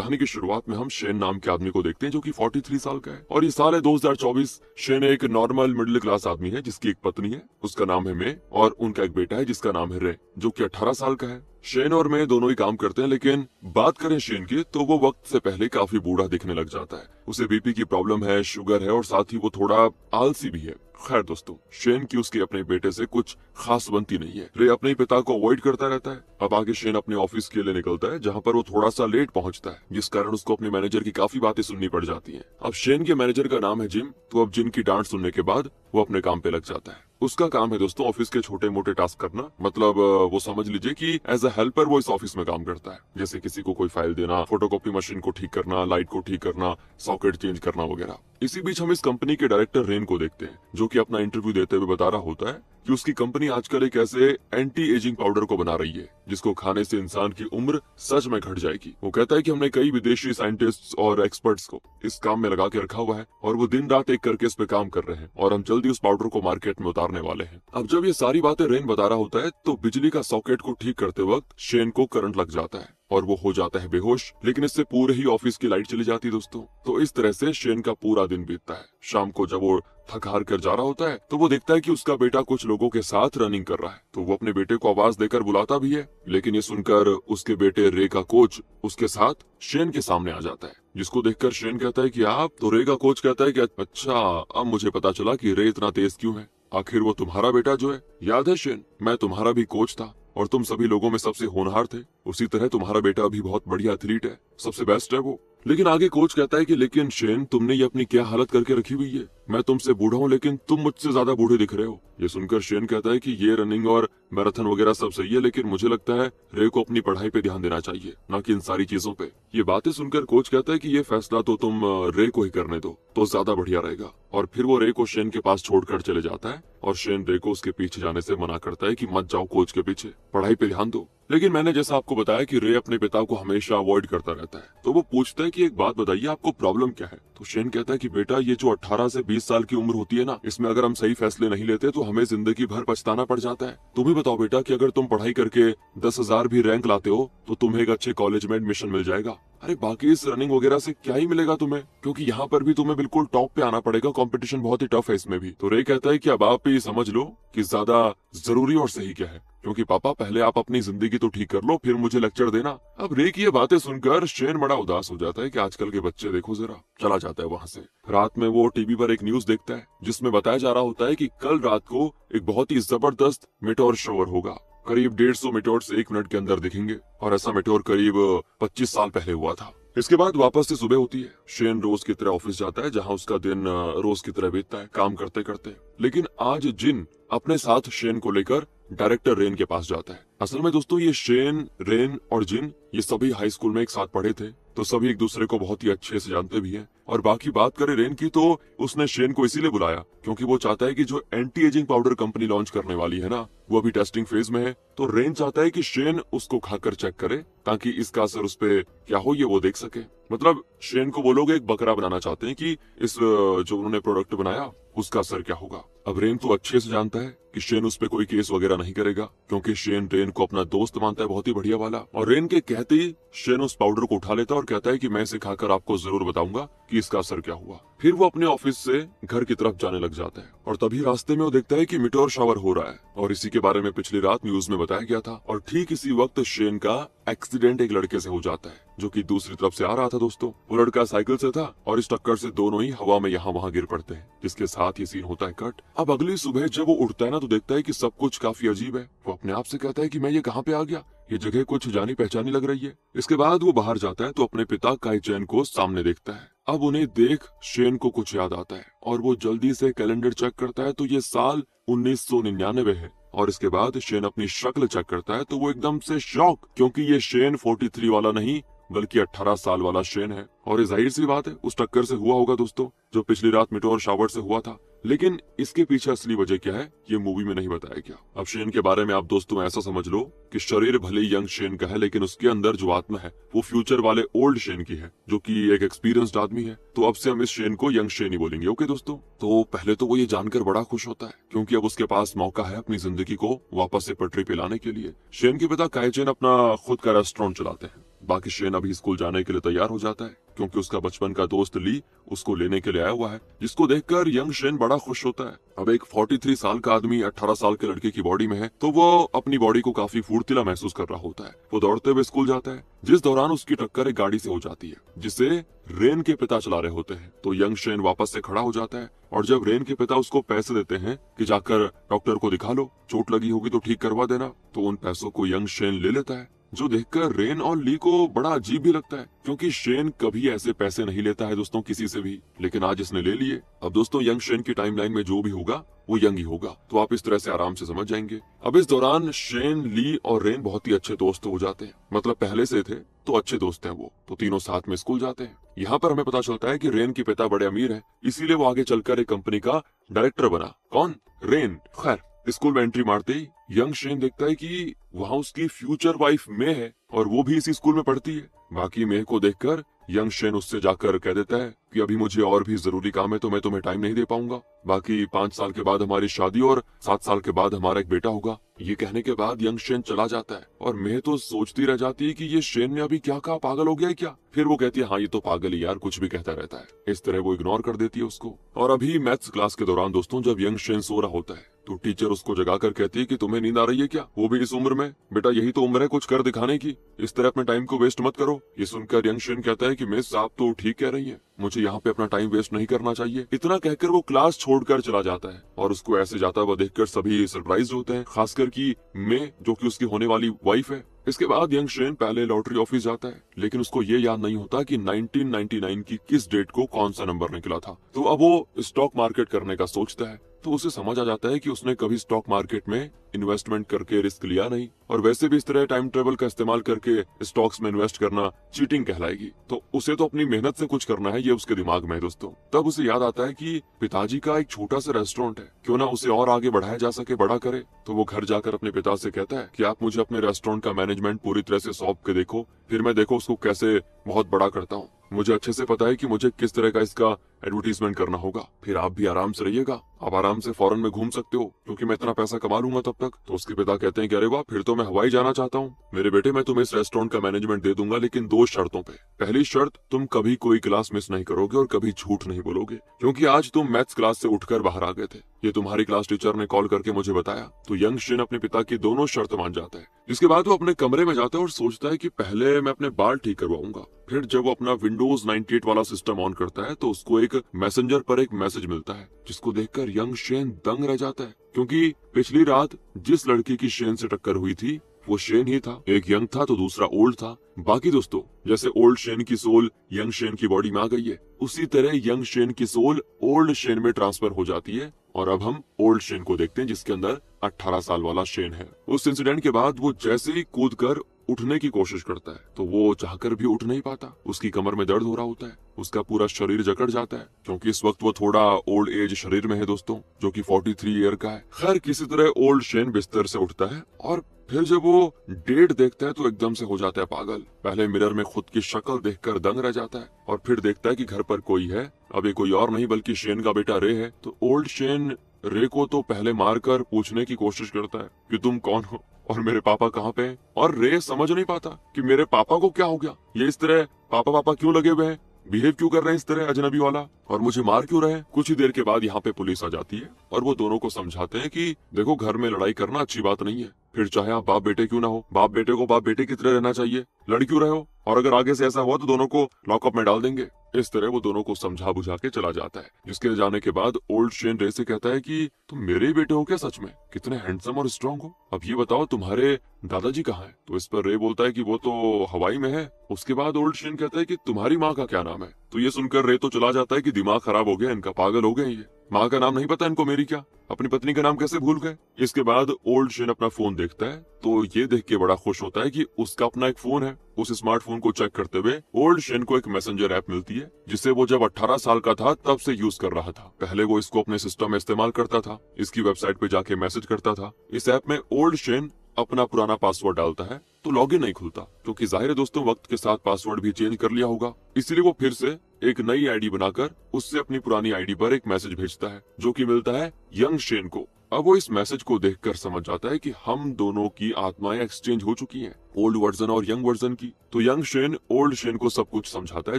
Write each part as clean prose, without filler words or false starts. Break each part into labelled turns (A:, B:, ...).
A: कहानी की शुरुआत में हम शेन नाम के आदमी को देखते हैं जो कि 43 साल का है और ये साल है 2024। शेन एक नॉर्मल मिडिल क्लास आदमी है जिसकी एक पत्नी है, उसका नाम है मे, और उनका एक बेटा है जिसका नाम है रे, जो कि 18 साल का है। शेन और मे दोनों ही काम करते हैं, लेकिन बात करें शेन की तो वो वक्त से पहले काफी बूढ़ा दिखने लग जाता है। उसे बीपी की प्रॉब्लम है, शुगर है और साथ ही वो थोड़ा आलसी भी है। खैर दोस्तों, शेन की उसके अपने बेटे से कुछ खास बनती नहीं है। रे अपने पिता को अवॉइड करता रहता है। अब आगे शेन अपने ऑफिस के लिए निकलता है जहाँ पर वो थोड़ा सा लेट पहुंचता है, जिस कारण उसको अपने मैनेजर की काफी बातें सुननी पड़ जाती हैं। अब शेन के मैनेजर का नाम है जिम, तो अब जिम की डांट सुनने के बाद वो अपने काम पे लग जाता है। उसका काम है दोस्तों ऑफिस के छोटे मोटे टास्क करना, मतलब वो समझ लीजिए कि एज अ हेल्पर वो इस ऑफिस में काम करता है। जैसे किसी को कोई फाइल देना, फोटोकॉपी मशीन को ठीक करना, लाइट को ठीक करना, सॉकेट चेंज करना वगैरह। इसी बीच हम इस कंपनी के डायरेक्टर रेन को देखते हैं, जो कि अपना इंटरव्यू देते हुए बता रहा होता है कि उसकी कंपनी आजकल एक ऐसे एंटी एजिंग पाउडर को बना रही है जिसको खाने से इंसान की उम्र सच में घट जाएगी। वो कहता है कि हमने कई विदेशी साइंटिस्ट्स और एक्सपर्ट्स को इस काम में लगा के रखा हुआ है और वो दिन रात एक करके इस पे काम कर रहे हैं और हम जल्दी उस पाउडर को मार्केट में उतारने वाले हैं। अब जब ये सारी बातें रेन बता रहा होता है तो बिजली का सॉकेट को ठीक करते वक्त शेन को करंट लग जाता है और वो हो जाता है बेहोश, लेकिन इससे पूरे ही ऑफिस की लाइट चली जाती है दोस्तों। तो इस तरह से शेन का पूरा दिन बीतता है। शाम को जब वो थक हार कर जा रहा होता है तो वो देखता है कि उसका बेटा कुछ लोगों के साथ रनिंग कर रहा है, तो वो अपने बेटे को आवाज देकर बुलाता भी है, लेकिन ये सुनकर उसके बेटे रे का कोच उसके साथ शेन के सामने आ जाता है, जिसको देखकर शेन कहता है कि आप, तो रे का कोच कहता है कि अच्छा, अब मुझे पता चला कि रे इतना तेज क्यों है। आखिर वो तुम्हारा बेटा जो है, याद है शेन, मैं तुम्हारा भी कोच था और तुम सभी लोगों में सबसे होनहार थे। उसी तरह तुम्हारा बेटा भी बहुत बढ़िया एथलीट है, सबसे बेस्ट है वो। लेकिन आगे कोच कहता है कि लेकिन शेन, तुमने ये अपनी क्या हालत करके रखी हुई है। मैं तुमसे बूढ़ा हूँ लेकिन तुम मुझसे ज्यादा बूढ़े दिख रहे हो। ये सुनकर शेन कहता है कि ये रनिंग और मैराथन वगैरह सब सही है, लेकिन मुझे लगता है रे को अपनी पढ़ाई पे ध्यान देना चाहिए, न कि इन सारी चीजों पे। ये बातें सुनकर कोच कहता है कि ये फैसला तो तुम रे को ही करने दो तो ज्यादा बढ़िया रहेगा। और फिर वो रे को शेन के पास छोड़कर चले जाता है और शेन रे को उसके पीछे जाने से मना करता है कि मत जाओ कोच के पीछे, पढ़ाई पे ध्यान दो। लेकिन मैंने जैसा आपको बताया कि रे अपने पिता को हमेशा अवॉइड करता रहता है, तो वो पूछता है कि एक बात बताइए, आपको प्रॉब्लम क्या है। तो शेन कहता है कि बेटा, ये जो 18 से 20 साल की उम्र होती है ना, इसमें अगर हम सही फैसले नहीं लेते तो हमें जिंदगी भर पछताना पड़ जाता है। तुम ही बताओ बेटा कि अगर तुम पढ़ाई करके 10,000 भी रैंक लाते हो तो तुम्हें एक अच्छे कॉलेज में एडमिशन मिल जाएगा। अरे बाकी इस रनिंग वगैरह से क्या ही मिलेगा तुम्हें, क्योंकि यहाँ पर भी तुम्हें बिल्कुल टॉप पे आना पड़ेगा, कंपटीशन बहुत ही टफ है इसमें भी। तो रे कहता है कि अब आप ही समझ लो कि ज्यादा जरूरी और सही क्या है, क्योंकि पापा पहले आप अपनी जिंदगी तो ठीक कर लो, फिर मुझे लेक्चर देना। अब रे की ये बातें सुनकर शेन बड़ा उदास हो जाता है कि आजकल के बच्चे देखो जरा। चला जाता है वहाँ से। रात में वो टीवी पर एक न्यूज देखता है जिसमें बताया जा रहा होता है कि कल रात को एक बहुत ही जबरदस्त मेटोर शोवर होगा। करीब 150 मेटोर्स 1 मिनट के अंदर दिखेंगे और ऐसा मेटोर करीब 25 साल पहले हुआ था। इसके बाद वापस से सुबह होती है। शेन रोज की तरह ऑफिस जाता है, जहां उसका दिन रोज की तरह बीतता है काम करते करते। लेकिन आज जिन अपने साथ शेन को लेकर डायरेक्टर रेन के पास जाता है। असल में दोस्तों ये शेन, रेन और जिन ये सभी हाई स्कूल में एक साथ पढ़े थे, तो सभी एक दूसरे को बहुत ही अच्छे से जानते भी हैं। और बाकी बात करें रेन की, तो उसने शेन को इसीलिए बुलाया क्योंकि वो चाहता है कि जो anti ageing powder company launch करने वाली है ना, वो अभी टेस्टिंग फेज में है। तो रेन चाहता है कि शेन उसको खाकर चेक करे ताकि इसका असर उस पे क्या हो ये वो देख सके। मतलब शेन को वो लोग एक बकरा बनाना चाहते हैं कि इस जो उन्होंने प्रोडक्ट बनाया उसका असर क्या होगा। अब रेन तो अच्छे से जानता है कि शेन उस पे कोई केस वगैरह नहीं करेगा, क्योंकि शेन रेन को अपना दोस्त मानता है, बहुत ही बढ़िया वाला। और रेन के कहते ही शेन उस पाउडर को उठा लेता है और कहता है कि मैं इसे खाकर आपको जरूर बताऊंगा कि इसका असर क्या हुआ। फिर वो अपने ऑफिस से घर की तरफ जाने लग जाता है और तभी रास्ते में वो देखता है कि मीटोर शावर हो रहा है और इसी के बारे में पिछली रात न्यूज में बताया गया था। और ठीक इसी वक्त शेन का एक्सीडेंट एक लड़के से हो जाता है जो कि दूसरी तरफ से आ रहा था दोस्तों। वो लड़का साइकिल से था और इस टक्कर से दोनों ही हवा में यहाँ वहाँ गिर पड़ते हैं, जिसके साथ ये सीन होता है कट। अब अगली सुबह जब वो उठता है ना, तो देखता है कि सब कुछ काफी अजीब है। वो अपने आप से कहता है कि मैं ये कहाँ पे आ गया, ये जगह कुछ जानी पहचानी लग रही है। इसके बाद वो बाहर जाता है तो अपने पिता काई चैन को सामने देखता है। अब उन्हें देख शेन को कुछ याद आता है और वो जल्दी से कैलेंडर चेक करता है तो ये साल 1999 है। और इसके बाद शेन अपनी शक्ल चेक करता है तो वो एकदम से शॉक, क्योंकि ये शेन 43 वाला नहीं बल्कि 18 साल वाला शेन है। और ये जाहिर सी बात है उस टक्कर से हुआ होगा दोस्तों, जो पिछली रात मीटोर शावर से हुआ था। लेकिन इसके पीछे असली वजह क्या है ये मूवी में नहीं बताया गया। अब शेन के बारे में आप दोस्तों ऐसा समझ लो कि शरीर भले ही यंग शेन का है, लेकिन उसके अंदर जो आत्मा है वो फ्यूचर वाले ओल्ड शेन की है, जो कि एक एक्सपीरियंस्ड आदमी है। तो अब से हम इस शेन को यंग शेन ही बोलेंगे। ओके दोस्तों, तो पहले तो वो ये जानकर बड़ा खुश होता है क्योंकि अब उसके पास मौका है अपनी जिंदगी को वापस से पटरी पे लाने के लिए। शेन के पिता काई चैन अपना खुद का रेस्टोरेंट चलाते हैं बाकी शेन अभी स्कूल जाने के लिए तैयार हो जाता है क्योंकि उसका बचपन का दोस्त ली उसको लेने के लिए आया हुआ है, जिसको देखकर यंग शेन बड़ा खुश होता है। अब एक 43 साल का आदमी 18 साल के लड़के की बॉडी में है तो वो अपनी बॉडी को काफी फुर्तीला महसूस कर रहा होता है। वो दौड़ते हुए स्कूल जाता है, जिस दौरान उसकी टक्कर एक गाड़ी से हो जाती है जिसे रेन के पिता चला रहे होते हैं। तो यंग शेन वापस से खड़ा हो जाता है और जब रेन के पिता उसको पैसे देते हैं कि जाकर डॉक्टर को दिखा लो, चोट लगी होगी तो ठीक करवा देना, तो उन पैसों को यंग शेन ले लेता है, जो देखकर रेन और ली को बड़ा अजीब भी लगता है क्योंकि शेन कभी ऐसे पैसे नहीं लेता है दोस्तों किसी से भी, लेकिन आज इसने ले लिए। अब दोस्तों यंग शेन की टाइमलाइन में जो भी होगा वो यंग ही होगा, तो आप इस तरह से आराम से समझ जाएंगे। अब इस दौरान शेन, ली और रेन बहुत ही अच्छे दोस्त हो जाते हैं, मतलब पहले से थे तो अच्छे दोस्त हैं वो, तो तीनों साथ में स्कूल जाते हैं। यहाँ पर हमें पता चलता है कि रेन के पिता बड़े अमीर हैं, इसीलिए वो आगे चलकर एक कंपनी का डायरेक्टर बना। कौन? रेन। खैर स्कूल में एंट्री मारते ही यंग शेन देखता है कि वहाँ उसकी फ्यूचर वाइफ मे है और वो भी इसी स्कूल में पढ़ती है। बाकी मे को देखकर यंग शेन उससे जाकर कह देता है कि अभी मुझे और भी जरूरी काम है तो मैं तुम्हें टाइम नहीं दे पाऊंगा, बाकी 5 साल के बाद हमारी शादी और 7 साल के बाद हमारा एक बेटा होगा। ये कहने के बाद यंग शेन चला जाता है और मे तो सोचती रह जाती है कि ये शेन ने अभी क्या कहा, पागल हो गया है क्या? फिर वो कहती है हाँ ये तो पागल ही यार, कुछ भी कहता रहता है। इस तरह वो इग्नोर कर देती है उसको। और अभी मैथ्स क्लास के दौरान दोस्तों जब यंग शेन सो रहा होता है तो टीचर उसको जगाकर कहती है कि तुम्हें नींद आ रही है क्या, वो भी इस उम्र में? बेटा यही तो उम्र है कुछ कर दिखाने की, इस तरह अपने टाइम को वेस्ट मत करो। ये सुनकर यंग शेन कहता है कि मिस आप तो ठीक कह रही हैं, मुझे यहाँ पे अपना टाइम वेस्ट नहीं करना चाहिए। इतना कहकर वो क्लास छोड़कर चला जाता है और उसको ऐसे जाता हुआ देखकर सभी सरप्राइज होते हैं, खासकर की मे जो कि उसकी होने वाली वाइफ है। इसके बाद यंग शेन पहले लॉटरी ऑफिस जाता है, लेकिन उसको ये याद नहीं होता कि 1999 की किस डेट को कौन सा नंबर निकला था। तो अब वो स्टॉक मार्केट करने का सोचता है, तो उसे समझ आ जाता है कि उसने कभी स्टॉक मार्केट में इन्वेस्टमेंट करके रिस्क लिया नहीं, और वैसे भी इस तरह टाइम ट्रेवल का इस्तेमाल करके स्टॉक्स में इन्वेस्ट करना चीटिंग कहलाएगी। तो उसे तो अपनी मेहनत से कुछ करना है, ये उसके दिमाग में है दोस्तों। तब उसे याद आता है कि पिताजी का एक छोटा सा रेस्टोरेंट है, क्यों ना उसे और आगे बढ़ाया जा सके, बड़ा करे। तो वो घर जाकर अपने पिता से कहता है कि आप मुझे अपने रेस्टोरेंट का मैनेजमेंट पूरी तरह से सौंप के देखो, फिर मैं देखो उसको कैसे बहुत बड़ा करता हूँ। मुझे अच्छे से पता है कि मुझे किस तरह का इसका एडवर्टीजमेंट करना होगा, फिर आप भी आराम से रहिएगा, आप आराम से फॉरेन में घूम सकते हो क्योंकि मैं इतना पैसा कमा लूंगा तब तक। तो उसके पिता कहते हैं कि अरे वाह, फिर तो मैं हवाई जाना चाहता हूँ। मेरे बेटे मैं तुम्हें इस रेस्टोरेंट का मैनेजमेंट दे दूंगा, लेकिन 2 शर्तों पे। पहली शर्त, तुम कभी कोई क्लास मिस नहीं करोगे और कभी झूठ नहीं बोलोगे, क्योंकि आज तुम मैथ्स क्लास से उठकर बाहर आ गए थे, ये तुम्हारी क्लास टीचर ने कॉल करके मुझे बताया। तो यंग शेन अपने पिता की दोनों शर्त मान जाता है। इसके बाद वो अपने कमरे में जाता है और सोचता है कि पहले मैं अपने बाल ठीक करवाऊंगा। फिर जब वो अपना विंडोज 98 वाला सिस्टम ऑन करता है तो उसको एक मैसेंजर पर एक मैसेज मिलता है, जिसको देखकर यंग शेन दंग रह जाता है, क्योंकि पिछली रात जिस लड़की की शेन से टक्कर हुई थी वो शेन ही था। एक यंग था तो दूसरा ओल्ड था। बाकी दोस्तों, जैसे ओल्ड शेन की सोल यंग शेन की बॉडी में आ गई है, उसी तरह यंग शेन की सोल ओल्ड शेन में ट्रांसफर हो जाती है और अब हम ओल्ड शेन को देखते हैं, जिसके अंदर 18 साल वाला शेन है। उस इंसिडेंट के बाद वो जैसे ही कूदकर उठने की कोशिश करता है तो वो चाहकर भी उठ नहीं पाता। उसकी कमर में दर्द हो रहा होता है, उसका पूरा शरीर जकड़ जाता है, क्योंकि इस वक्त वो थोड़ा ओल्ड एज शरीर में है दोस्तों, जो कि 43 ईयर का है। खैर किसी तरह ओल्ड शेन बिस्तर से उठता है और फिर जब वो डेट देखता है तो एकदम से हो जाता है पागल। पहले मिरर में खुद की शक्ल देखकर दंग रह जाता है और फिर देखता है कि घर पर कोई है। अब ये कोई और नहीं बल्कि शेन का बेटा रे है। तो ओल्ड शेन रे को तो पहले मारकर पूछने की कोशिश करता है कि तुम कौन हो और मेरे पापा कहाँ पे हैं। और रे समझ नहीं पाता कि मेरे पापा को क्या हो गया, ये इस तरह पापा पापा क्यों लगे हुए हैं, बिहेव क्यों कर रहे हैं इस तरह अजनबी वाला, और मुझे मार क्यों रहे हैं। कुछ ही देर के बाद यहाँ पे पुलिस आ जाती है और वो दोनों को समझाते हैं कि देखो घर में लड़ाई करना अच्छी बात नहीं है, फिर चाहे आप बाप बेटे क्यों ना हो, बाप बेटे को बाप बेटे की तरह रहना चाहिए, लड़ क्यों रहे हो, और अगर आगे से ऐसा हुआ तो दोनों को लॉकअप में डाल देंगे। इस तरह वो दोनों को समझा बुझा के चला जाता है। जिसके जाने के बाद ओल्ड शेन रे से कहता है कि तुम मेरे ही बेटे हो क्या सच में, कितने हैंडसम और स्ट्रांग हो, अब ये बताओ तुम्हारे दादाजी कहाँ हैं। तो इस पर रे बोलता है कि वो तो हवाई में है। उसके बाद ओल्ड शेन कहता है कि तुम्हारी माँ का क्या नाम है। तो ये सुनकर रे तो चला जाता है कि दिमाग खराब हो गया इनका, पागल हो गए ये, माँ का नाम नहीं पता इनको मेरी क्या, अपनी पत्नी का नाम कैसे भूल गए। इसके बाद ओल्ड शेन अपना फोन देखता है तो ये देख के बड़ा खुश होता है कि उसका अपना एक फोन है। उस स्मार्टफोन को चेक करते हुए ओल्ड शेन को एक मैसेंजर ऐप मिलती है, जिसे वो जब 18 साल का था तब से यूज कर रहा था। पहले वो इसको अपने सिस्टम में इस्तेमाल करता था, इसकी वेबसाइट पे जाके मैसेज करता था। इस ऐप में ओल्ड शेन अपना पुराना पासवर्ड डालता है तो लॉगिन नहीं खुलता, क्योंकि जाहिर है दोस्तों वक्त के साथ पासवर्ड भी चेंज कर लिया होगा। इसीलिए वो फिर से एक नई आईडी बनाकर उससे अपनी पुरानी आईडी पर एक मैसेज भेजता है, जो कि मिलता है यंग शेन को। अब वो इस मैसेज को देखकर समझ जाता है कि हम दोनों की आत्माएं एक्सचेंज हो चुकी हैं, ओल्ड वर्जन और यंग वर्जन की। तो यंग शेन ओल्ड शेन को सब कुछ समझाता है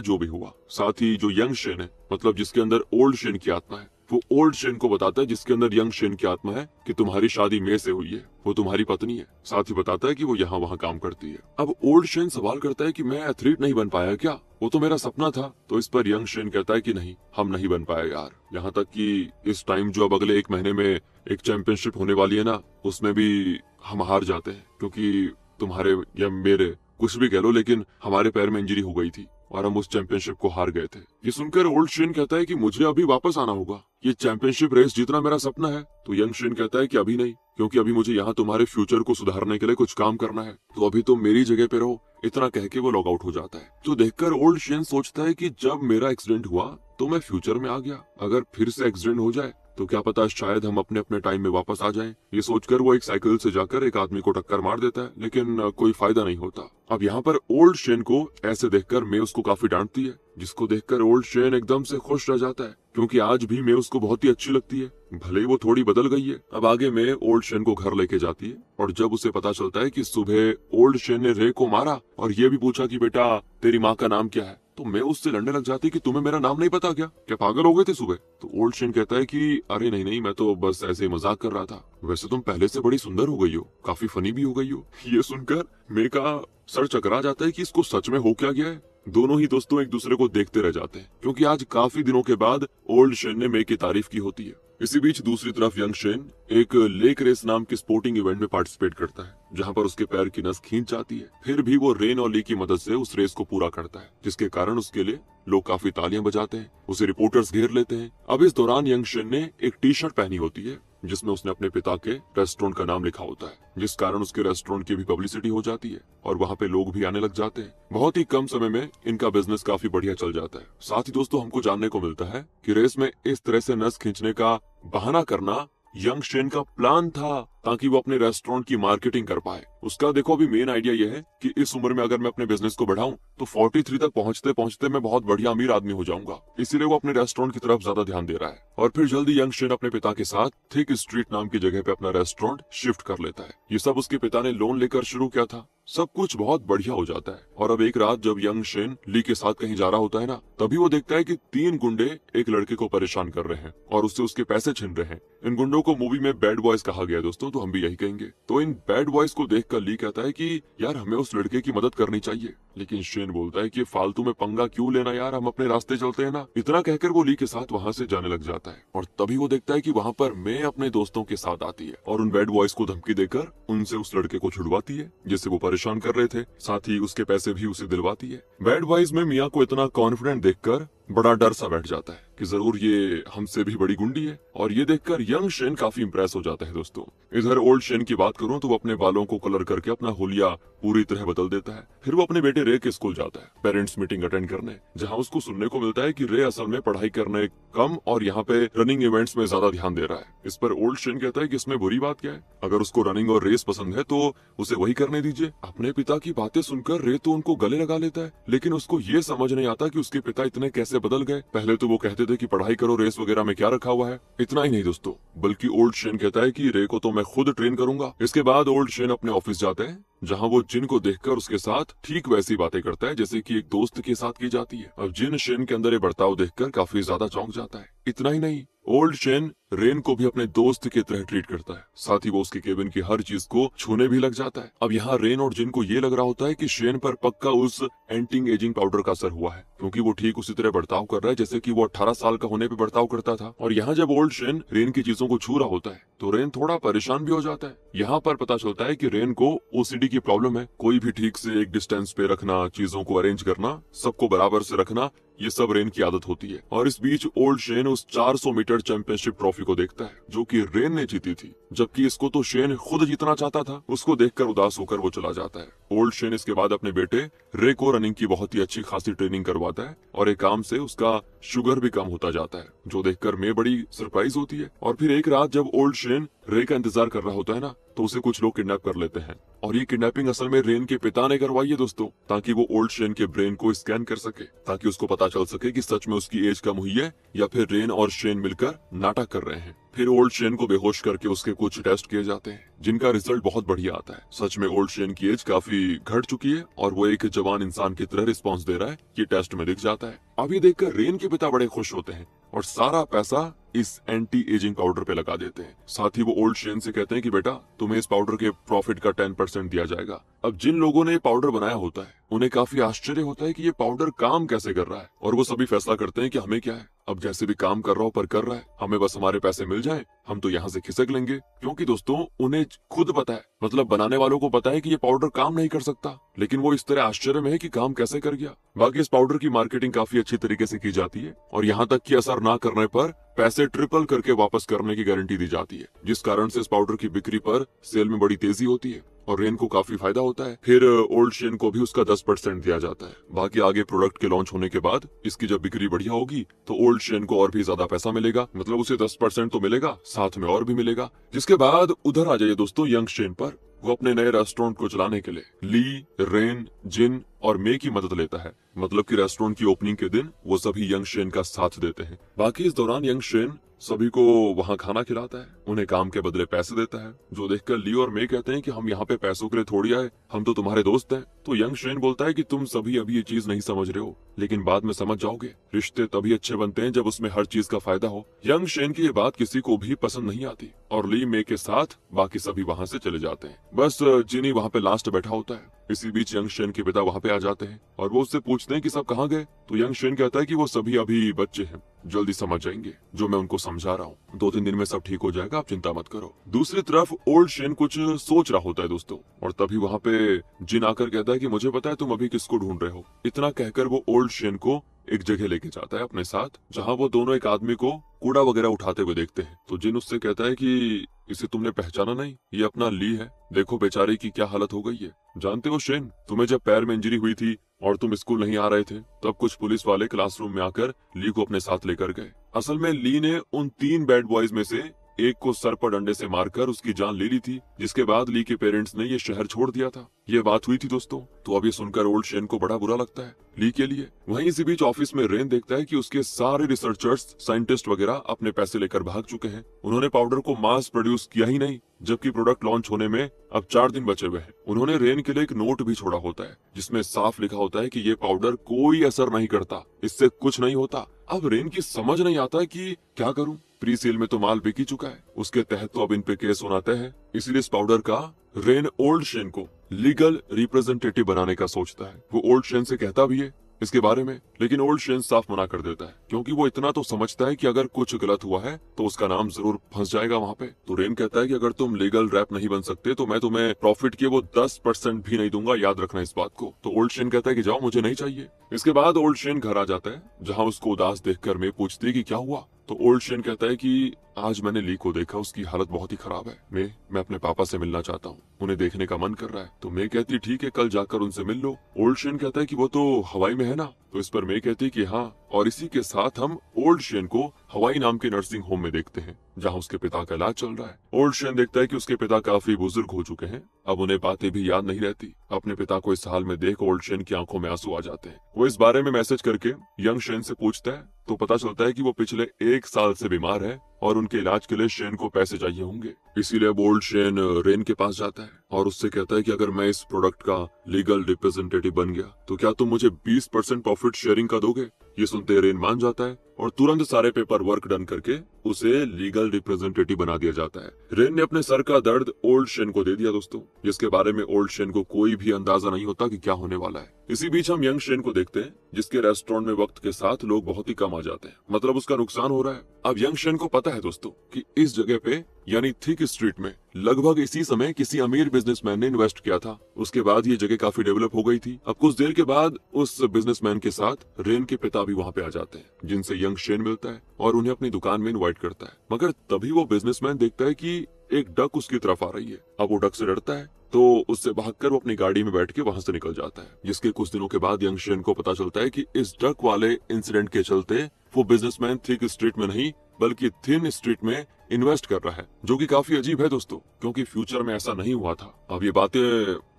A: जो भी हुआ। साथ ही जो यंग शेन है, मतलब जिसके अंदर ओल्ड शेन की आत्मा है, वो ओल्ड शेन को बताता है जिसके अंदर यंग शेन की आत्मा है कि तुम्हारी शादी मे से हुई है, वो तुम्हारी पत्नी है। साथ ही बताता है कि वो यहाँ वहाँ काम करती है। अब ओल्ड शेन सवाल करता है कि मैं एथलीट नहीं बन पाया क्या, वो तो मेरा सपना था। तो इस पर यंग शेन कहता है कि नहीं, हम नहीं बन पाए यार। यहाँ तक कि इस टाइम जो अब अगले 1 महीने में एक चैंपियनशिप होने वाली है ना, उसमें भी हम हार जाते हैं, क्योंकि तुम्हारे या मेरे कुछ भी कह लो, लेकिन हमारे पैर में इंजरी हो गई थी और हम उस चैंपियनशिप को हार गए थे। ये सुनकर ओल्ड शेन कहता है कि मुझे अभी वापस आना होगा, ये चैंपियनशिप रेस जीतना मेरा सपना है। तो यंग शेन कहता है कि अभी नहीं, क्योंकि अभी मुझे यहाँ तुम्हारे फ्यूचर को सुधारने के लिए कुछ काम करना है, तो अभी तुम मेरी जगह पे रहो। इतना कह के वो लॉग आउट हो जाता है। तो देखकर ओल्ड शेन सोचता है कि जब मेरा एक्सीडेंट हुआ तो मैं फ्यूचर में आ गया, अगर फिर से एक्सीडेंट हो जाए तो क्या पता शायद हम अपने अपने टाइम में वापस आ जाएं। ये सोचकर वो एक साइकिल से जाकर एक आदमी को टक्कर मार देता है, लेकिन कोई फायदा नहीं होता। अब यहाँ पर ओल्ड शेन को ऐसे देखकर मे उसको काफी डांटती है, जिसको देखकर ओल्ड शेन एकदम से खुश रह जाता है, क्योंकि आज भी मे उसको बहुत ही अच्छी लगती है, भले ही वो थोड़ी बदल गई है। अब आगे में ओल्ड शेन को घर लेके जाती है, और जब उसे पता चलता है कि सुबह ओल्ड शेन ने रे को मारा और ये भी पूछा कि बेटा तेरी माँ का नाम क्या है, तो मैं उससे लड़ने लग जाती कि तुम्हें मेरा नाम नहीं पता क्या पागल हो गए थे सुबह। तो ओल्ड शेन कहता है कि अरे नहीं, मैं तो बस ऐसे ही मजाक कर रहा था, वैसे तुम पहले से बड़ी सुंदर हो गई हो, काफी फनी भी हो गई हो। ये सुनकर मे का सर चकरा जाता है कि इसको सच में हो क्या गया है। दोनों ही दोस्तों एक दूसरे को देखते रह जाते हैं, क्योंकि आज काफी दिनों के बाद ओल्ड शेन ने मे की तारीफ की होती है। इसी बीच दूसरी तरफ यंग शेन एक लेक रेस नाम के स्पोर्टिंग इवेंट में पार्टिसिपेट करता है, जहां पर उसके पैर की नस खींच जाती है। फिर भी वो रेन और ली की मदद से उस रेस को पूरा करता है, जिसके कारण उसके लिए लोग काफी तालियां बजाते हैं, उसे रिपोर्टर्स घेर लेते हैं। अब इस दौरान यंग शेन ने एक टी शर्ट पहनी होती है जिसमें उसने अपने पिता के रेस्टोरेंट का नाम लिखा होता है, जिस कारण उसके रेस्टोरेंट की भी पब्लिसिटी हो जाती है और वहाँ पे लोग भी आने लग जाते हैं। बहुत ही कम समय में इनका बिजनेस काफी बढ़िया चल जाता है। साथ ही दोस्तों हमको जानने को मिलता है कि रेस में इस तरह से नस खींचने का बहाना करना यंग शेन का प्लान था, ताकि वो अपने रेस्टोरेंट की मार्केटिंग कर पाए। उसका देखो अभी मेन आइडिया ये है कि इस उम्र में अगर मैं अपने बिजनेस को बढ़ाऊं तो 43 तक पहुंचते पहुंचते मैं बहुत बढ़िया अमीर आदमी हो जाऊंगा, इसीलिए वो अपने रेस्टोरेंट की तरफ ज्यादा ध्यान दे रहा है। और फिर जल्दी यंग शेन अपने पिता के साथ थिक स्ट्रीट नाम की जगह पे अपना रेस्टोरेंट शिफ्ट कर लेता है। ये सब उसके पिता ने लोन लेकर शुरू किया था। सब कुछ बहुत बढ़िया हो जाता है, और अब एक रात जब यंग शेन ली के साथ कहीं जा रहा होता है ना, तभी वो देखता है कि 3 गुंडे एक लड़के को परेशान कर रहे हैं और उससे उसके पैसे छीन रहे हैं। इन गुंडों को मूवी में बैड बॉयज कहा गया दोस्तों, तो हम भी यही कहेंगे। तो इन बैड बॉयज को देखकर ली कहता है कि यार हमें उस लड़के की मदद करनी चाहिए, लेकिन शेन बोलता है कि फालतू में पंगा क्यों लेना यार, हम अपने रास्ते चलते हैं ना। इतना कहकर वो ली के साथ वहाँ से जाने लग जाता है, और तभी वो देखता है कि वहाँ पर मैं अपने दोस्तों के साथ आती है और उन बैड बॉयज को धमकी देकर उनसे उस लड़के को छुड़वाती है जिससे वो परेशान कर रहे थे, साथ ही उसके पैसे भी उसे दिलवाती है। बैड बॉयज में मिया को इतना कॉन्फिडेंट देखकर बड़ा डर सा बैठ जाता है कि जरूर ये हमसे भी बड़ी गुंडी है, और ये देखकर यंग शेन काफी इंप्रेस हो जाता है दोस्तों। इधर ओल्ड शेन की बात करूं तो वो अपने बालों को कलर करके अपना हुलिया पूरी तरह बदल देता है। फिर वो अपने बेटे रे के स्कूल जाता है पेरेंट्स मीटिंग अटेंड करने, जहां उसको सुनने को मिलता है कि रे असल में पढ़ाई करने कम और यहाँ पे रनिंग इवेंट्स में ज्यादा ध्यान दे रहा है। इस पर ओल्ड शेन कहता है कि इसमें बुरी बात क्या है, अगर उसको रनिंग और रेस पसंद है तो उसे वही करने दीजिए। अपने पिता की बातें सुनकर रे तो उनको गले लगा लेता है, लेकिन उसको ये समझ नहीं आता कि उसके पिता इतने कैसे बदल गए। पहले तो वो कहते थे कि पढ़ाई करो, रेस वगैरह में क्या रखा हुआ है। इतना ही नहीं दोस्तों, बल्कि ओल्ड शेन कहता है कि रे को तो मैं खुद ट्रेन करूंगा। इसके बाद ओल्ड शेन अपने ऑफिस जाते हैं, जहां वो जिन को देखकर उसके साथ ठीक वैसी बातें करता है जैसे कि एक दोस्त के साथ की जाती है। अब जिन शेन के अंदर ये बर्ताव देखकर काफी ज्यादा चौंक जाता है। इतना ही नहीं, ओल्ड शेन रेन को भी अपने दोस्त की तरह ट्रीट करता है, साथ ही वो उसके केबिन की हर चीज को छूने भी लग जाता है। अब यहाँ रेन और जिन को ये लग रहा होता है कि शेन पर पक्का उस एंटी एजिंग पाउडर का असर हुआ है, क्योंकि वो ठीक उसी तरह बर्ताव कर रहा है जैसे कि वो 18 साल का होने पे बर्ताव करता था। और यहाँ जब ओल्ड शेन रेन की चीजों को छू रहा होता है तो रेन थोड़ा परेशान भी हो जाता है। यहाँ पर पता चलता है कि रेन को ओसीडी की प्रॉब्लम है, कोई भी ठीक से एक डिस्टेंस पे रखना, चीजों को अरेंज करना, सबको बराबर से रखना, ये सब रेन की आदत होती है। और इस बीच ओल्ड शेन उस 400 मीटर चैंपियनशिप ट्रॉफी को देखता है जो कि रेन ने जीती थी, जबकि इसको तो शेन खुद जीतना चाहता था। उसको देखकर उदास होकर वो चला जाता है। ओल्ड शेन इसके बाद अपने बेटे रे को रनिंग की बहुत ही अच्छी खासी ट्रेनिंग करवाता है और एक काम से उसका शुगर भी कम होता जाता है, जो देखकर मैं बड़ी सरप्राइज होती है। और फिर एक रात जब ओल्ड शेन रे का इंतजार कर रहा होता है ना, तो उसे कुछ लोग किडनैप कर लेते हैं और ये किडनैपिंग असल में रेन के पिता ने करवाई है दोस्तों, ताकि वो ओल्ड शेन के ब्रेन को स्कैन कर सके, ताकि उसको पता चल सके कि सच में उसकी एज कम हुई है या फिर रेन और शेन मिलकर नाटक कर रहे हैं। फिर ओल्ड शेन को बेहोश करके उसके कुछ टेस्ट किए जाते हैं, जिनका रिजल्ट बहुत बढ़िया आता है। सच में ओल्ड शेन की एज काफी घट चुकी है और वो एक जवान इंसान की तरह रिस्पॉन्स दे रहा है, ये टेस्ट में दिख जाता है। अब ये देखकर रेन के पिता बड़े खुश होते हैं और सारा पैसा इस एंटी एजिंग पाउडर पे लगा देते हैं। साथ ही वो ओल्ड शेन से कहते हैं कि बेटा तुम्हें इस पाउडर के प्रॉफिट का 10% दिया जाएगा। अब जिन लोगों ने ये पाउडर बनाया होता है उन्हें काफी आश्चर्य होता है कि ये पाउडर काम कैसे कर रहा है, और वो सभी फैसला करते हैं कि हमें क्या है, अब जैसे भी काम कर रहा हो पर कर रहा है, हमें बस हमारे पैसे मिल जाएं, हम तो यहाँ से खिसक लेंगे। क्योंकि दोस्तों उन्हें खुद पता है, मतलब बनाने वालों को पता है कि ये पाउडर काम नहीं कर सकता, लेकिन वो इस तरह आश्चर्य में है कि काम कैसे कर गया। बाकी इस पाउडर की मार्केटिंग काफी अच्छी तरीके से की जाती है और यहाँ तक कि असर ना करने पर पैसे ट्रिपल करके वापस करने की गारंटी दी जाती है, जिस कारण से इस पाउडर की बिक्री पर सेल में बड़ी तेजी होती है और रेन को काफी फायदा होता है। फिर ओल्ड शेन को भी उसका 10% दिया जाता है। बाकी आगे प्रोडक्ट के लॉन्च होने के बाद इसकी जब बिक्री बढ़िया होगी तो ओल्ड शेन को और भी ज्यादा पैसा मिलेगा, मतलब उसे 10% तो मिलेगा, साथ में और भी मिलेगा। जिसके बाद उधर आ जाइए दोस्तों यंग शेन पर। वो अपने नए रेस्टोरेंट को चलाने के लिए ली, रेन, जिन और मे की मदद लेता है, मतलब कि रेस्टोरेंट की ओपनिंग के दिन वो सभी यंग शेन का साथ देते हैं। बाकी इस दौरान यंग शेन सभी को वहाँ खाना खिलाता है, उन्हें काम के बदले पैसे देता है, जो देखकर ली और मे कहते हैं कि हम यहाँ पे पैसों के लिए थोड़ी आए, हम तो तुम्हारे दोस्त हैं। तो यंग शेन बोलता है कि तुम सभी अभी ये चीज नहीं समझ रहे हो, लेकिन बाद में समझ जाओगे। रिश्ते तभी अच्छे बनते हैं जब उसमें हर चीज का फायदा हो। यंग शेन की ये बात किसी को भी पसंद नहीं आती और ली, मे के साथ बाकी सभी वहाँ से चले जाते हैं। बस जिनी वहाँ पे लास्ट बैठा होता है। इसी बीच यंग शेन के पिता वहाँ पे आ जाते हैं और वो उससे पूछते हैं कि सब कहाँ गए। तो यंग शेन कहता है कि वो सभी अभी बच्चे हैं, जल्दी समझ जाएंगे जो मैं उनको समझा रहा हूँ, 2-3 दिन में सब ठीक हो जाएगा, आप चिंता मत करो। दूसरी तरफ ओल्ड शेन कुछ सोच रहा होता है दोस्तों, और तभी वहाँ पे जिन आकर कहता है कि मुझे पता है तुम अभी किसको ढूंढ रहे हो। इतना कहकर वो ओल्ड शेन को एक जगह लेके जाता है अपने साथ, जहाँ वो दोनों एक आदमी को कूड़ा वगैरह उठाते हुए देखते हैं। तो जिन उससे कहता है कि इसे तुमने पहचाना नहीं, ये अपना ली है, देखो बेचारे की क्या हालत हो गई है। जानते हो शेन, तुम्हें जब पैर में इंजरी हुई थी और तुम स्कूल नहीं आ रहे थे, तब कुछ पुलिस वाले क्लासरूम में आकर ली को अपने साथ लेकर गए। असल में ली ने उन 3 बैड बॉयज में से एक को सर पर डंडे से मारकर उसकी जान ले ली थी, जिसके बाद ली के पेरेंट्स ने ये शहर छोड़ दिया था। ये बात हुई थी दोस्तों। तो अब ये सुनकर ओल्ड शेन को बड़ा बुरा लगता है ली के लिए। वहीं इसी बीच ऑफिस में रेन देखता है कि उसके सारे रिसर्चर्स, साइंटिस्ट वगैरह अपने पैसे लेकर भाग चुके हैं। उन्होंने पाउडर को मास प्रोड्यूस किया ही नहीं, जबकि प्रोडक्ट लॉन्च होने में अब 4 दिन बचे हुए हैं। उन्होंने रेन के लिए एक नोट भी छोड़ा होता है, जिसमें साफ लिखा होता है कि ये पाउडर कोई असर नहीं करता, इससे कुछ नहीं होता। अब रेन की समझ नहीं आता कि क्या करूं। प्री सेल में तो माल बिक ही चुका है, उसके तहत तो अब इन पे केस होना तय है। इसलिए इस पाउडर का रेन ओल्ड शेन को लीगल रिप्रेजेंटेटिव बनाने का सोचता है। वो ओल्ड शेन से कहता भी है इसके बारे में, लेकिन ओल्ड शेन साफ मना कर देता है, क्योंकि वो इतना तो समझता है कि अगर कुछ गलत हुआ है तो उसका नाम जरूर फंस जाएगा वहाँ पे। तो रेन कहता है कि अगर तुम लीगल रैप नहीं बन सकते तो मैं तुम्हें प्रॉफिट के वो 10% भी नहीं दूंगा, याद रखना इस बात को। तो ओल्ड शेन कहता है कि जाओ, मुझे नहीं चाहिए। इसके बाद ओल्ड शेन घर आ जाता है, जहाँ उसको उदास देखकर मैं पूछती है कि क्या हुआ। तो ओल्ड शेन कहता है कि आज मैंने ली को देखा, उसकी हालत बहुत ही खराब है। मैं अपने पापा से मिलना चाहता हूँ, उन्हें देखने का मन कर रहा है। तो मैं कहती ठीक है, कल जाकर उनसे मिल लो। ओल्ड शेन कहता है कि वो तो हवाई में है ना। तो इस पर मैं कहती कि हाँ, और इसी के साथ हम ओल्ड शेन को हवाई नाम के नर्सिंग होम में देखते हैं, जहाँ उसके पिता का इलाज चल रहा है। ओल्ड शेन देखता है कि उसके पिता काफी बुजुर्ग हो चुके हैं, अब उन्हें बातें भी याद नहीं रहती। अपने पिता को इस हाल में देख ओल्ड शेन की आंखों में आंसू आ जाते हैं। वो इस बारे में मैसेज करके यंग शेन से पूछता है, तो पता चलता है कि वो पिछले 1 साल से बीमार है और उनके इलाज के लिए शेन को पैसे चाहिए होंगे। इसीलिए अब ओल्ड शेन रेन के पास जाता है और उससे कहता है कि अगर मैं इस प्रोडक्ट का लीगल रिप्रेजेंटेटिव बन गया तो क्या तुम मुझे 20% प्रॉफिट शेयरिंग का दोगे। ये सुनते रेन मान जाता है और तुरंत सारे पेपर वर्क डन करके उसे लीगल रिप्रेजेंटेटिव बना दिया जाता है। रेन ने अपने सर का दर्द ओल्ड शेन को दे दिया दोस्तों, जिसके बारे में ओल्ड शेन को कोई भी अंदाजा नहीं होता कि क्या होने वाला है। इसी बीच हम यंग शेन को देखते हैं, जिसके रेस्टोरेंट में वक्त के साथ लोग बहुत ही कम आ जाते हैं, मतलब उसका नुकसान हो रहा है। अब यंग शेन को पता है दोस्तों कि इस जगह पे यानी थिक स्ट्रीट में लगभग इसी समय किसी अमीर बिजनेसमैन ने इन्वेस्ट किया था। उसके बाद ये जगह काफी डेवलप हो गई थी। अब कुछ देर के बाद उस बिजनेसमैन के साथ रेन के पिता भी वहाँ पे आ जाते हैं, जिनसे यंग शेन मिलता है और उन्हें अपनी दुकान में इनवाइट करता है। मगर तभी वो बिजनेसमैन देखता है कि एक डक उसकी तरफ आ रही है। अब वो डक से डरता है, तो उससे भागकर वो अपनी गाड़ी में बैठ के वहां से निकल जाता है। जिसके कुछ दिनों के बाद यंग शेन को पता चलता है कि इस डक वाले इंसिडेंट के चलते वो बिजनेसमैन थिक स्ट्रीट में नहीं बल्कि थिन स्ट्रीट में इन्वेस्ट कर रहा है, जो कि काफी अजीब है दोस्तों, क्योंकि फ्यूचर में ऐसा नहीं हुआ था। अब ये बातें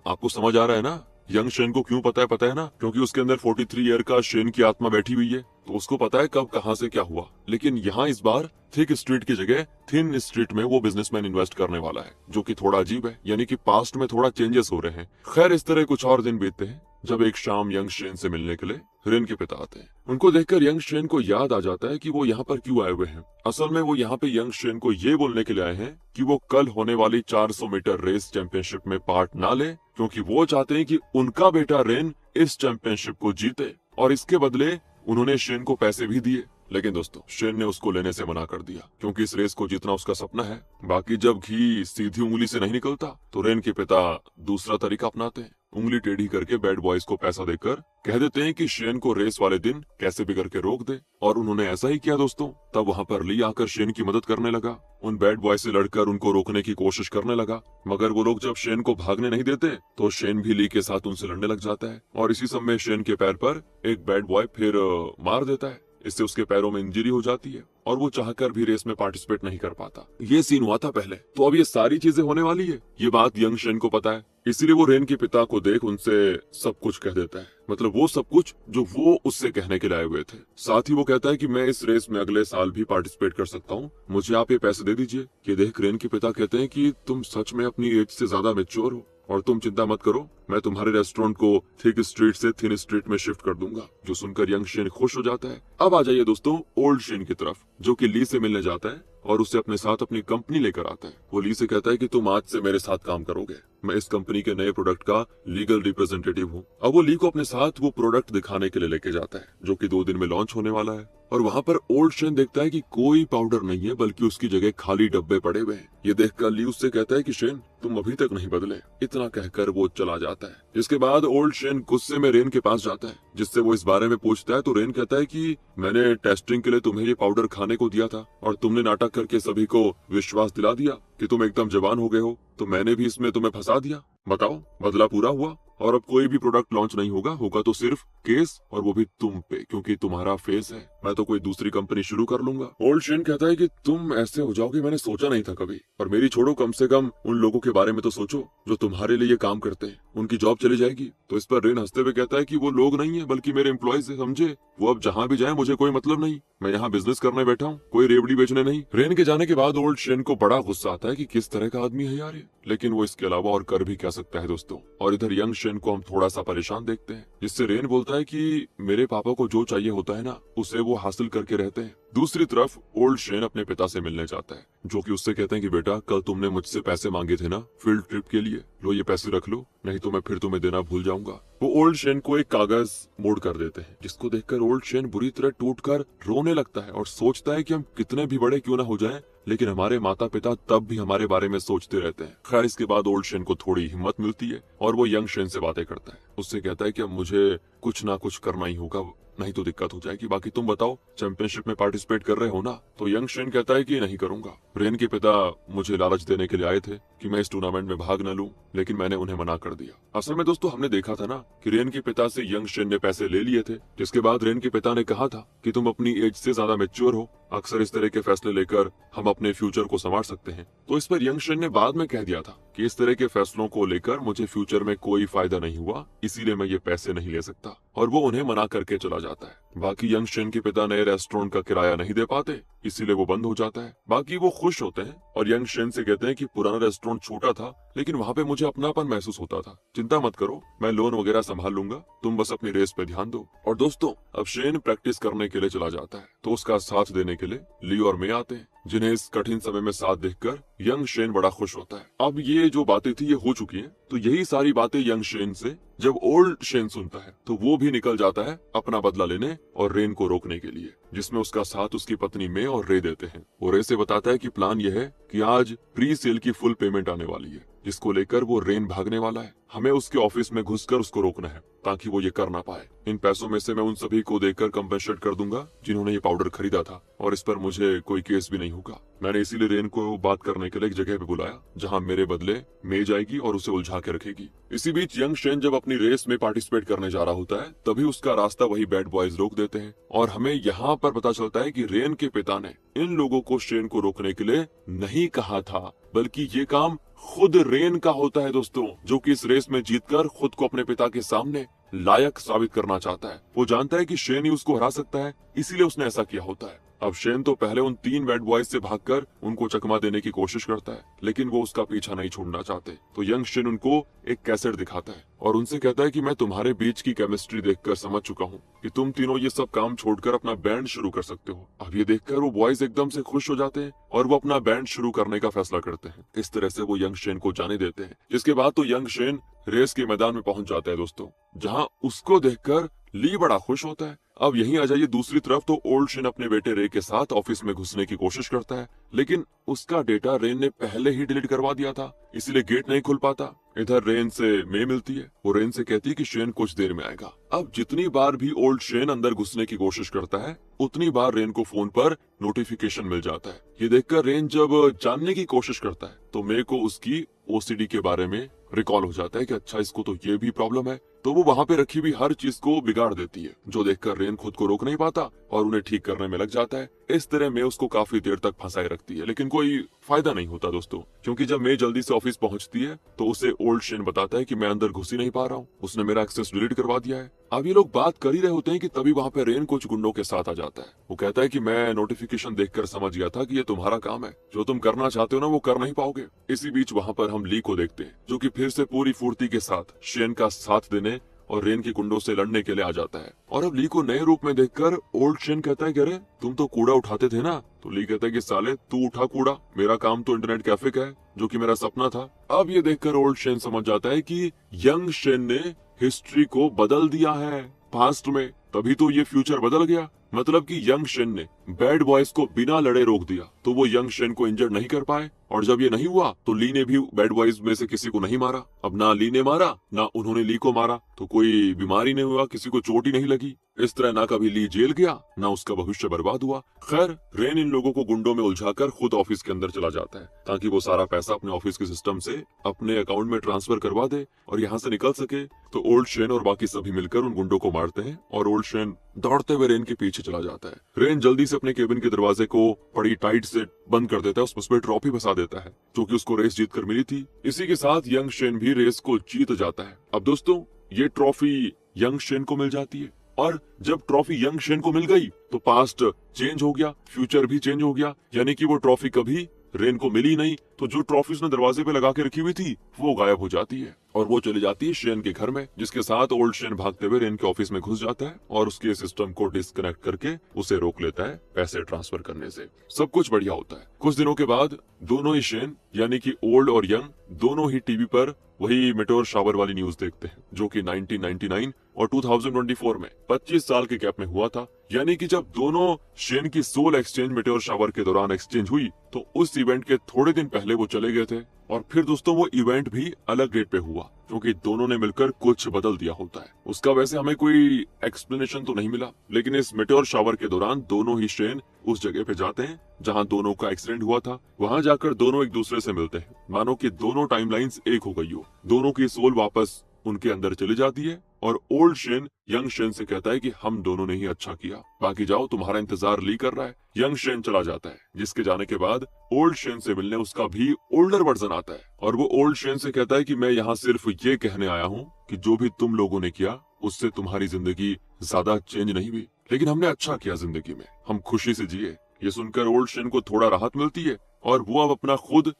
A: आपको समझ आ रहा है ना? यंग शेन को क्यों पता है ना? क्योंकि उसके अंदर 43 ईयर का शेन की आत्मा बैठी हुई है, तो उसको पता है कब कहां से क्या हुआ। लेकिन यहाँ इस बार थिक स्ट्रीट की जगह थिन स्ट्रीट में वो बिजनेसमैन इन्वेस्ट करने वाला है, जो कि थोड़ा अजीब है, यानी कि पास्ट में थोड़ा चेंजेस हो रहे हैं। खैर, इस तरह कुछ और दिन बीतते हैं, जब एक शाम यंग शेन से मिलने के लिए रेन के पिता आते हैं। उनको देखकर यंग शेन को याद आ जाता है कि वो यहाँ पर क्यों आए हुए हैं। असल में वो यहाँ पे यंग शेन को ये बोलने के लिए आए हैं कि वो कल होने वाली 400 मीटर रेस चैंपियनशिप में पार्ट ना ले, क्योंकि वो चाहते हैं कि उनका बेटा रेन इस चैंपियनशिप को जीते, और इसके बदले उन्होंने शेन को पैसे भी दिए। लेकिन दोस्तों, शेन ने उसको लेने से मना कर दिया, क्योंकि इस रेस को जीतना उसका सपना है। बाकी जब घी सीधी उंगली से नहीं निकलता, तो रेन के पिता दूसरा तरीका अपनाते हैं। उंगली टेढ़ी करके बैड बॉयज को पैसा देकर कह देते हैं कि शेन को रेस वाले दिन कैसे भी करके रोक दे, और उन्होंने ऐसा ही किया दोस्तों। तब वहाँ पर ली आकर शेन की मदद करने लगा, उन बैड बॉय से लड़कर उनको रोकने की कोशिश करने लगा। मगर वो लोग जब शेन को भागने नहीं देते, तो शेन भी ली के साथ उनसे लड़ने लग जाता है, और इसी समय शेन के पैर पर एक बैड बॉय फिर मार देता है। इससे उसके पैरों में इंजरी हो जाती है, और वो चाहकर भी रेस में पार्टिसिपेट नहीं कर पाता। ये सीन हुआ था पहले। तो अब ये सारी चीजें होने वाली है, ये बात यंग शेन को पता है, इसीलिए वो रेन के पिता को देख उनसे सब कुछ कह देता है। मतलब वो सब कुछ जो वो उससे कहने के लिए आए हुए थे। साथ ही वो कहता है कि मैं इस रेस में अगले साल भी पार्टिसिपेट कर सकता हूँ, मुझे आप ये पैसे दे दीजिए। ये देख रेन के पिता कहते हैं कि तुम सच में अपनी एज से ज्यादा मैच्योर हो, और तुम चिंता मत करो, मैं तुम्हारे रेस्टोरेंट को थिक स्ट्रीट से थिन स्ट्रीट में शिफ्ट कर दूंगा। जो सुनकर यंग शेन खुश हो जाता है। अब आ जाइए दोस्तों ओल्ड शेन की तरफ, जो कि ली से मिलने जाता है और उसे अपने साथ अपनी कंपनी लेकर आता है। वो ली से कहता है कि तुम आज से मेरे साथ काम करोगे, मैं इस कंपनी के नए प्रोडक्ट का लीगल रिप्रेजेंटेटिव हूँ। अब वो ली को अपने साथ वो प्रोडक्ट दिखाने के लिए लेके जाता है, जो कि 2 दिन में लॉन्च होने वाला है। और वहाँ पर ओल्ड शेन देखता है कि कोई पाउडर नहीं है, बल्कि उसकी जगह खाली डब्बे पड़े हुए हैं। ये देखकर ली उससे कहता है कि शेन, तुम अभी तक नहीं बदले। इतना कहकर वो चला जाता है। जिसके बाद ओल्ड शेन गुस्से में रेन के पास जाता है, जिससे वो इस बारे में पूछता है। तो रेन कहता है कि मैंने टेस्टिंग के लिए तुम्हें ये पाउडर खाने को दिया था, और तुमने नाटक करके सभी को विश्वास दिला दिया कि तुम एकदम जवान हो गए हो, तो मैंने भी इसमें तुम्हें फंसा दिया। बताओ, बदला पूरा हुआ, और अब कोई भी प्रोडक्ट लॉन्च नहीं होगा, होगा तो सिर्फ केस, और वो भी तुम पे, क्योंकि तुम्हारा फेस है। मैं तो कोई दूसरी कंपनी शुरू कर लूंगा। ओल्ड शेन कहता है कि तुम ऐसे हो जाओगे, मैंने सोचा नहीं था कभी। और मेरी छोड़ो, कम से कम उन लोगों के बारे में तो सोचो जो तुम्हारे लिए काम करते हैं, उनकी जॉब चली जाएगी। तो इस पर रेन हंसते हुए कहता है कि वो लोग नहीं है, बल्कि मेरे एम्प्लॉयज है, समझे? वो अब जहाँ भी जाए मुझे कोई मतलब नहीं, मैं यहाँ बिजनेस करने बैठा हूँ, कोई रेवड़ी बेचने नहीं। रेन के जाने के बाद ओल्ड शेन को बड़ा गुस्सा आता है कि किस तरह का आदमी है यार ये, लेकिन वो इसके अलावा और कर भी क्या सकता है दोस्तों। और इधर यंग शेन को हम थोड़ा सा परेशान देखते हैं, जिससे रेन बोलता है कि मेरे पापा को जो चाहिए होता है ना, उसे वो हासिल करके रहते हैं। दूसरी तरफ ओल्ड शेन अपने पिता से मिलने जाता है, जो कि उससे कहते हैं कि बेटा, कल तुमने मुझसे पैसे मांगे थे ना फील्ड ट्रिप के लिए, लो ये पैसे रख लो, नहीं तो मैं फिर तुम्हें देना भूल जाऊंगा। वो ओल्ड शेन को एक कागज मोड़ कर देते हैं, जिसको देखकर ओल्ड शेन बुरी तरह टूटकर रोने लगता है और सोचता है कि हम कितने भी बड़े क्यों ना हो जाएं, लेकिन हमारे माता पिता तब भी हमारे बारे में सोचते रहते हैं। खैर, इसके बाद ओल्ड शेन को थोड़ी हिम्मत मिलती है और वो यंग शेन से बातें करता है। उससे कहता है कि अब मुझे कुछ ना कुछ करना ही होगा, नहीं तो दिक्कत हो जाएगी। बाकी तुम बताओ, चैंपियनशिप में पार्टिसिपेट कर रहे हो ना? तो यंग शेन कहता है कि नहीं करूंगा। रेन के पिता मुझे लालच देने के लिए आए थे कि मैं इस टूर्नामेंट में भाग न लूं, लेकिन मैंने उन्हें मना कर दिया। असल में दोस्तों, हमने देखा था ना कि रेन के पिता से यंग शेन ने पैसे ले लिए थे, जिसके बाद रेन के पिता ने कहा था कि तुम अपनी एज से ज्यादा मैच्योर हो, अक्सर इस तरह के फैसले लेकर हम अपने फ्यूचर को संवार सकते हैं। तो इस पर यंग शेन ने बाद में कह दिया था कि इस तरह के फैसलों को लेकर मुझे फ्यूचर में कोई फायदा नहीं हुआ, इसीलिए मैं ये पैसे नहीं ले सकता, और वो उन्हें मना करके चला जाता है। बाकी यंग शेन के पिता नए रेस्टोरेंट का किराया नहीं दे पाते, इसीलिए वो बंद हो जाता है। बाकी वो खुश होते हैं और यंग शेन से कहते हैं कि पुराना रेस्टोरेंट छोटा था, लेकिन वहाँ पे मुझे अपनापन महसूस होता था। चिंता मत करो, मैं लोन वगैरह संभाल लूंगा, तुम बस अपनी रेस पे ध्यान दो। और दोस्तों, अब शेन प्रैक्टिस करने के लिए चला जाता है, तो उसका साथ देने के लिए ली और मे आते हैं, जिन्हें इस कठिन समय में साथ देखकर यंग शेन बड़ा खुश होता है। अब ये जो बातें थी ये हो चुकी हैं, तो यही सारी बातें यंग शेन से जब ओल्ड शेन सुनता है, तो वो भी निकल जाता है अपना बदला लेने और रेन को रोकने के लिए, जिसमें उसका साथ उसकी पत्नी मे और रे देते हैं। वो रे से बताता है कि प्लान ये है कि आज प्री सेल की फुल पेमेंट आने वाली है, जिसको लेकर वो रेन भागने वाला है। हमें उसके ऑफिस में घुसकर उसको रोकना है ताकि वो ये कर ना पाए। इन पैसों में से मैं उन सभी को देकर कंपेंसेट कर दूंगा जिन्होंने ये पाउडर खरीदा था, और इस पर मुझे कोई केस भी नहीं होगा। मैंने इसीलिए रेन को बात करने के लिए एक जगह पे बुलाया जहाँ मेरे बदले मे जाएगी और उसे उलझा के रखेगी। इसी बीच यंग शेन जब अपनी रेस में पार्टिसिपेट करने जा रहा होता है तभी उसका रास्ता वही बैड बॉयज रोक देते हैं, और हमें यहाँ पर पता चलता है कि रेन के पिता ने इन लोगों को शेन को रोकने के लिए नहीं कहा था, बल्कि ये काम खुद रेन का होता है दोस्तों, जो कि इस रेस में जीतकर खुद को अपने पिता के सामने लायक साबित करना चाहता है। वो जानता है कि शेन ही उसको हरा सकता है, इसीलिए उसने ऐसा किया होता है। अब शेन तो पहले उन 3 बैड बॉयज से भागकर उनको चकमा देने की कोशिश करता है, लेकिन वो उसका पीछा नहीं छोड़ना चाहते। तो यंग शेन उनको एक कैसेट दिखाता है और उनसे कहता है कि मैं तुम्हारे बीच की केमिस्ट्री देखकर समझ चुका हूँ कि तुम तीनों ये सब काम छोड़कर अपना बैंड शुरू कर सकते हो। अब ये देखकर वो बॉयज एकदम से खुश हो जाते हैं और वो अपना बैंड शुरू करने का फैसला करते हैं। इस तरह से वो यंग शेन को जाने देते हैं, जिसके बाद तो यंग शेन रेस के मैदान में पहुंच जाता है दोस्तों, जहां उसको देखकर ली बड़ा खुश होता है। अब यहीं आ जाइए दूसरी तरफ, तो ओल्ड शेन अपने बेटे रे के साथ ऑफिस में घुसने की कोशिश करता है, लेकिन उसका डेटा रेन ने पहले ही डिलीट करवा दिया था, इसलिए गेट नहीं खुल पाता। इधर रेन से मे मिलती है, वो रेन से कहती है कि शेन कुछ देर में आएगा। अब जितनी बार भी ओल्ड शेन अंदर घुसने की कोशिश करता है उतनी बार रेन को फोन पर नोटिफिकेशन मिल जाता है। ये देखकर रेन जब जानने की कोशिश करता है तो मे को उसकी ओसीडी के बारे में रिकॉल हो जाता है कि अच्छा इसको तो ये भी प्रॉब्लम है, तो वो वहाँ पे रखी हुई हर चीज को बिगाड़ देती है, जो देखकर रेन खुद को रोक नहीं पाता और उन्हें ठीक करने में लग जाता है। इस तरह मे उसको काफी देर तक फंसाए रखती है, लेकिन कोई फायदा नहीं होता दोस्तों, क्योंकि जब मे जल्दी से ऑफिस पहुंचती है तो उसे ओल्ड शेन बताता है कि मैं अंदर घुस ही नहीं पा रहा हूँ, उसने मेरा एक्सेस डिलीट करवा दिया है। अब ये लोग बात कर ही रहे होते हैं कि तभी वहाँ पे रेन कुछ गुंडों के साथ आ जाता है। वो कहता है कि मैं नोटिफिकेशन देखकर समझ गया था कि ये तुम्हारा काम है, जो तुम करना चाहते हो ना वो कर नहीं पाओगे। इसी बीच वहाँ पर हम ली को देखते हैं, जो कि फिर से पूरी फुर्ती के साथ शेन का साथ देने और रेन के गुंडों से लड़ने के लिए आ जाता है। और अब ली को नए रूप में देखकर ओल्ड शेन कहता है कि अरे तुम तो कूड़ा उठाते थे ना। तो ली कहता है कि साले तू उठा कूड़ा, मेरा काम तो इंटरनेट कैफे का है, जो कि मेरा सपना था। अब ये देखकर ओल्ड शेन समझ जाता है कि यंग शेन ने हिस्ट्री को बदल दिया है पास्ट में, तभी तो ये फ्यूचर बदल गया। मतलब कि यंग शेन ने बैड बॉयज को बिना लड़े रोक दिया, तो वो यंग शेन को इंजर्ड नहीं कर पाए, और जब ये नहीं हुआ तो ली ने भी बैड बॉयज में से किसी को नहीं मारा। अब ना ली ने मारा ना उन्होंने ली को मारा, तो कोई बीमारी नहीं हुआ, किसी को चोट ही नहीं लगी। इस तरह ना कभी ली जेल गया ना उसका भविष्य बर्बाद हुआ। खैर रेन इन लोगों को गुंडों में उलझाकर खुद ऑफिस के अंदर चला जाता है ताकि वो सारा पैसा अपने ऑफिस के सिस्टम से अपने अकाउंट में ट्रांसफर करवा दे और यहाँ से निकल सके। तो ओल्ड शेन और बाकी सभी मिलकर उन गुंडों को मारते हैं और ओल्ड शेन दौड़ते हुए रेन के पीछे चला जाता है। रेन जल्दी से अपने केबिन के दरवाजे को बड़ी टाइट से बंद कर देता है, उसमें ट्रॉफी फंसा देता है जो कि उसको रेस जीत कर मिली थी। इसी के साथ यंग शेन भी रेस को जीत जाता है। अब दोस्तों ये ट्रॉफी यंग शेन को मिल जाती है, और जब ट्रॉफी यंग शेन को मिल गई तो पास्ट चेंज हो गया, फ्यूचर भी चेंज हो गया, यानी कि वो ट्रॉफी कभी रेन को मिली नहीं, तो जो ट्रॉफी उसने दरवाजे पे लगा के रखी हुई थी वो गायब हो जाती है और वो चली जाती है शेन के घर में, जिसके साथ ओल्ड शेन भागते हुए रेन के ऑफिस में घुस जाता है और उसके सिस्टम को डिस्कनेक्ट करके उसे रोक लेता है पैसे ट्रांसफर करने से। सब कुछ बढ़िया होता है। कुछ दिनों के बाद दोनों ही शेन यानी कि ओल्ड और यंग दोनों ही टीवी पर वही मेटोर शावर वाली न्यूज देखते हैं, जो कि 1999 और 2024 में 25 साल के गैप में हुआ था। यानी कि जब दोनों शेन की सोल एक्सचेंज मेटोर शावर के दौरान एक्सचेंज हुई तो उस इवेंट के थोड़े दिन पहले वो चले गए थे, और फिर दोस्तों वो इवेंट भी अलग डेट पे हुआ क्योंकि दोनों ने मिलकर कुछ बदल दिया होता है। उसका वैसे हमें कोई एक्सप्लेनेशन तो नहीं मिला, लेकिन इस मेटोर शावर के दौरान दोनों ही शेन उस जगह पे जाते हैं जहां दोनों का एक्सीडेंट हुआ था। वहां जाकर दोनों एक दूसरे से मिलते हैं, मानो कि दोनों टाइमलाइंस एक हो गई हो। दोनों की सोल वापस उनके अंदर चली जाती है और ओल्ड शेन यंग शेन से कहता है कि हम दोनों ने ही अच्छा किया, बाकी जाओ तुम्हारा इंतजार ली कर रहा है। यंग शेन चला जाता है, जिसके जाने के बाद ओल्ड शेन से मिलने उसका भी ओल्डर वर्जन आता है और वो ओल्ड शेन से कहता है कि मैं यहाँ सिर्फ ये कहने आया हूँ कि जो भी तुम लोगों ने किया उससे तुम्हारी जिंदगी ज्यादा चेंज नहीं हुई, लेकिन हमने अच्छा किया जिंदगी में, हम खुशी से जिए। ये सुनकर ओल्ड शेन को थोड़ा राहत मिलती है और वो अब अपना खुद